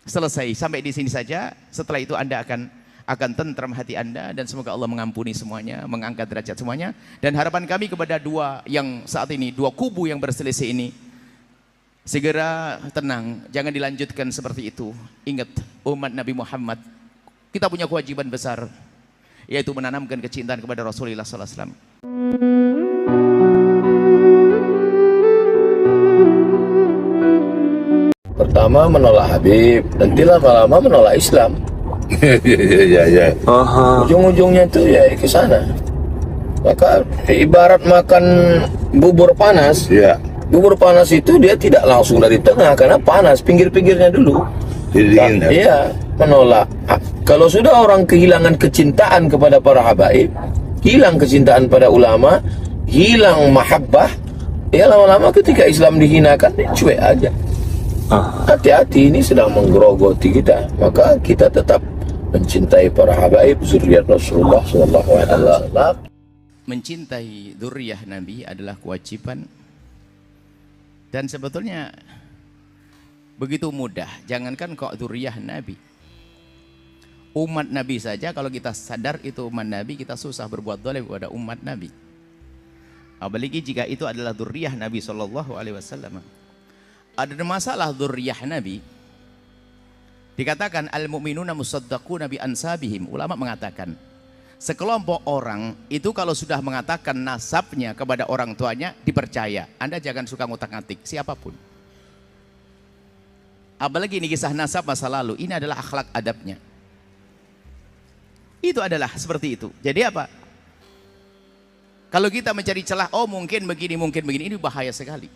Selesai sampai di sini saja. Setelah itu Anda akan tentram hati Anda, dan semoga Allah mengampuni semuanya, mengangkat derajat semuanya. Dan harapan kami kepada dua yang saat ini, dua kubu yang berselisih ini, segera tenang, jangan dilanjutkan seperti itu. Ingat, umat Nabi Muhammad, kita punya kewajiban besar, yaitu menanamkan kecintaan kepada Rasulullah SAW. Pertama menolak Habib, nanti lama-lama menolak Islam. Ya. Ujung-ujungnya itu ya ke sana. Maka ibarat makan bubur panas. Ya. Bubur panas itu dia tidak langsung dari tengah karena panas, pinggir-pinggirnya dulu. Iya, menolak. Kalau sudah orang kehilangan kecintaan kepada para habaib, hilang kecintaan pada ulama, hilang mahabbah, ya lama-lama ketika Islam dihinakan, dia cuek aja. Hati-hati, ini sedang menggerogoti kita. Maka kita tetap mencintai para habaib zuriat Rasulullah SAW. Mencintai dzurriyyah Nabi adalah kewajiban, dan sebetulnya begitu mudah. Jangankan kok dzurriyyah Nabi, umat Nabi saja kalau kita sadar itu umat Nabi, kita susah berbuat zalim kepada umat Nabi. Apalagi jika itu adalah dzurriyyah Nabi SAW. Ada masalah dzurriyyah Nabi. Dikatakan al-mu'minuna musaddaquna bi ansabihim. Ulama mengatakan sekelompok orang itu kalau sudah mengatakan nasabnya kepada orang tuanya dipercaya. Anda jangan suka ngutak-ngatik siapapun. Apalagi ini kisah nasab masa lalu. Ini adalah akhlak adabnya. Itu adalah seperti itu. Jadi apa? Kalau kita mencari celah, oh mungkin begini, ini bahaya sekali.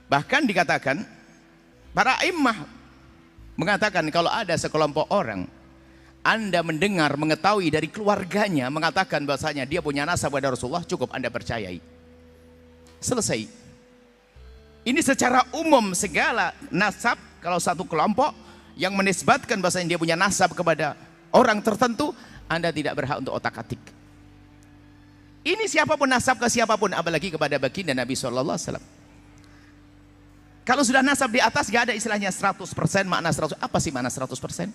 Bahkan dikatakan para imam mengatakan kalau ada sekelompok orang Anda mendengar, mengetahui dari keluarganya mengatakan bahasanya dia punya nasab pada Rasulullah, cukup Anda percayai. Selesai. Ini secara umum segala nasab, kalau satu kelompok yang menisbatkan bahasanya dia punya nasab kepada orang tertentu, Anda tidak berhak untuk otak-atik. Ini siapapun nasab ke siapapun, apalagi kepada baginda Nabi SAW. Kalau sudah nasab di atas, gak ada istilahnya 100% makna 100%. Apa sih makna 100%?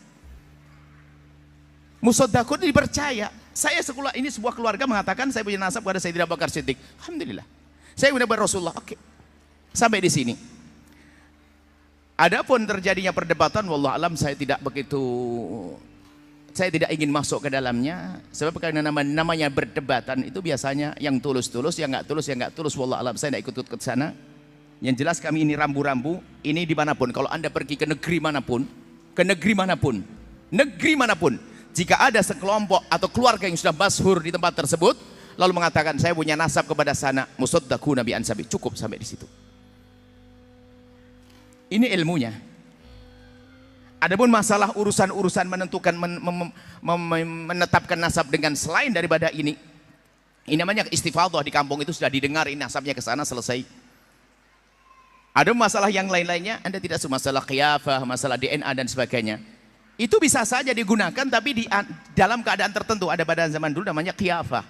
Musaddaqun dipercaya. Saya ini sebuah keluarga mengatakan saya punya nasab kepada Sayyidina Abu Bakar Siddiq. Alhamdulillah. Saya punya Rasulullah. Oke. Sampai di sini. Adapun terjadinya perdebatan, wallah alam saya tidak ingin masuk ke dalamnya. Sebab karena namanya berdebatan itu biasanya yang tulus-tulus, yang nggak tulus, wallah alam saya tidak ikut ke sana. Yang jelas kami ini rambu-rambu, ini dimanapun, kalau Anda pergi ke negeri manapun, jika ada sekelompok atau keluarga yang sudah masyhur di tempat tersebut, lalu mengatakan saya punya nasab kepada sana, musaddaquna bi ansabi, cukup sampai di situ. Ini ilmunya. Adapun masalah urusan-urusan menentukan, menetapkan nasab dengan selain daripada ini namanya istifadhah. Di kampung itu sudah didengar ini nasabnya ke sana, selesai. Ada masalah yang lain-lainnya, Anda tidak suka masalah khilafah, masalah DNA dan sebagainya. Itu bisa saja digunakan, tapi dalam keadaan tertentu. Ada pada zaman dulu namanya khilafah.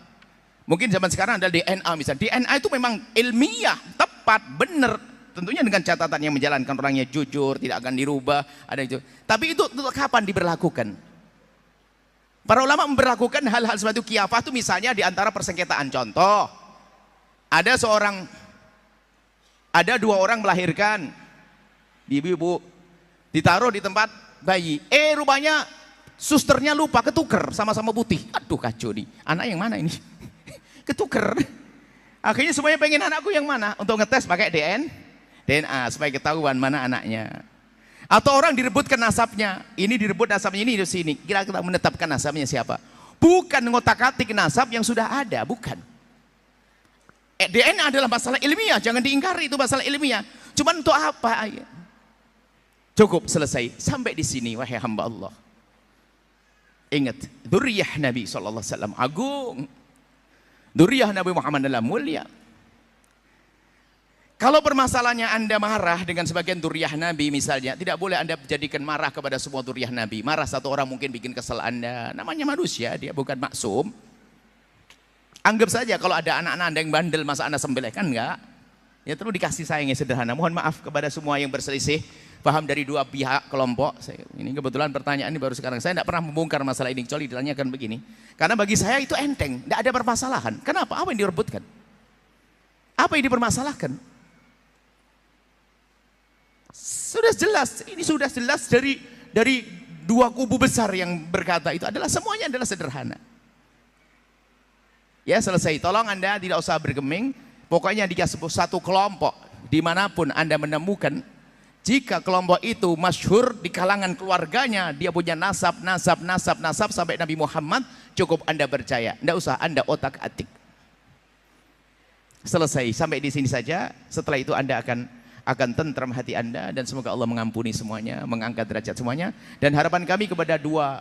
Mungkin zaman sekarang ada DNA misalnya. DNA itu memang ilmiah, tepat, benar. Tentunya dengan catatan yang menjalankan orangnya jujur, tidak akan dirubah. Ada itu. Tapi itu kapan diberlakukan? Para ulama memberlakukan hal-hal seperti itu. Khilafah itu misalnya di antara persengketaan. Contoh, ada dua orang melahirkan, ibu-ibu ditaruh di tempat bayi, rupanya susternya lupa, ketuker sama-sama putih. Aduh kacau nih, anak yang mana ini? Ketuker. Akhirnya semuanya pengen anakku yang mana, untuk ngetes pakai DNA supaya ketahuan mana anaknya. Atau orang direbutkan nasabnya, ini direbut nasabnya ini di sini, kira-kira menetapkan nasabnya siapa? Bukan ngotak-atik nasab yang sudah ada, bukan. DNA adalah masalah ilmiah, jangan diingkari, itu masalah ilmiah. Cuman untuk apa? Cukup, selesai. Sampai di sini, wahai hamba Allah. Ingat, dzurriyyah Nabi SAW agung. Dzurriyyah Nabi Muhammad adalah mulia. Kalau permasalahannya Anda marah dengan sebagian dzurriyyah Nabi misalnya, tidak boleh Anda jadikan marah kepada semua dzurriyyah Nabi. Marah satu orang mungkin bikin kesal Anda. Namanya manusia, dia bukan maksum. Anggap saja kalau ada anak-anak Anda yang bandel, masa Anda sembelih, kan enggak? Ya terus dikasih sayang yang sederhana. Mohon maaf kepada semua yang berselisih. paham dari dua pihak kelompok. Ini kebetulan pertanyaan ini baru sekarang. Saya tidak pernah membongkar masalah ini kecuali ditanyakan begini. Karena bagi saya itu enteng, tidak ada permasalahan. Kenapa? Apa yang direbutkan? Apa yang dipermasalahkan? Sudah jelas, ini sudah jelas dari dua kubu besar yang berkata itu adalah semuanya adalah sederhana. Ya selesai, tolong Anda tidak usah bergeming. Pokoknya dikasih satu kelompok dimanapun Anda menemukan, jika kelompok itu masyhur di kalangan keluarganya, dia punya nasab sampai Nabi Muhammad, cukup Anda percaya, tidak usah Anda otak-atik. Selesai, sampai di sini saja. Setelah itu Anda akan tentram hati Anda, dan semoga Allah mengampuni semuanya, mengangkat derajat semuanya. Dan harapan kami kepada dua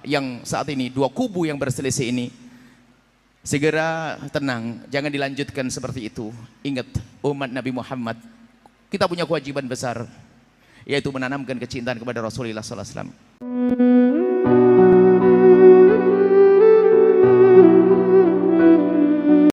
kubu yang berselisih ini, segera tenang, jangan dilanjutkan seperti itu. Ingat, umat Nabi Muhammad, kita punya kewajiban besar, yaitu menanamkan kecintaan kepada Rasulullah SAW.